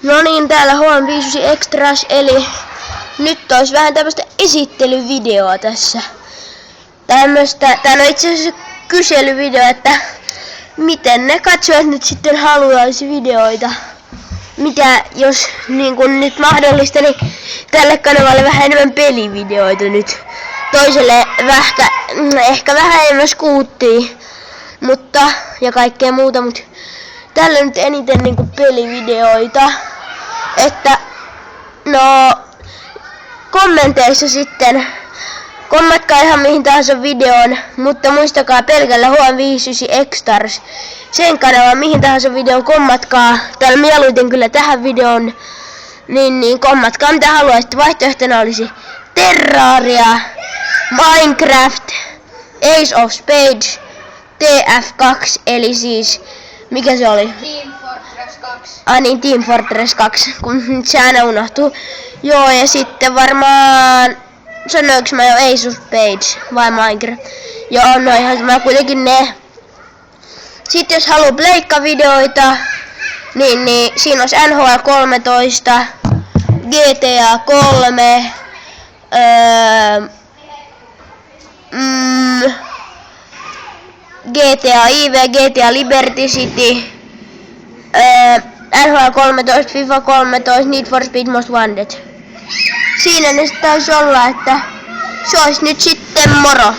No niin, täällä H59 Extras, eli nyt olisi vähän tämmöstä esittelyvideoa tässä. Tää on itse asiassa kyselyvideo, että miten ne katsojat nyt sitten haluaisi videoita. Mitä jos niin kun nyt mahdollista, niin tälle kanavalle vähän enemmän pelivideoita nyt. Toiselle ehkä vähän enemmän skuuttia, mutta ja kaikkea muuta, mutta tällä nyt eniten niinku pelivideoita. Että no kommenteissa sitten kommatkaa ihan mihin tahansa videoon, mutta muistakaa pelkällä H59 Extras sen kanavan mihin tahansa videoon kommatkaa. Täällä mieluiten kyllä tähän videoon, niin kommatkaa mitä haluaisitte. Vaihtoehtona olisi Terraria, Minecraft, Ace of Spades, TF2 eli siis mikä se oli? Team Fortress 2. Niin, Team Fortress 2, kun se aina unohtuu. Joo, ja sitten varmaan sanoinko mä jo Ace of Spades vai Minecraft? Joo, no ihan mä kuitenkin ne. Sitten jos haluaa pleikkavideoita, niin siinä olisi NHL 13, GTA 3, GTA IV, GTA Liberty City, NHL 13, FIFA 13, Need for Speed Most Wanted. Siinä ne taisi olla, että se olisi nyt sitten moro.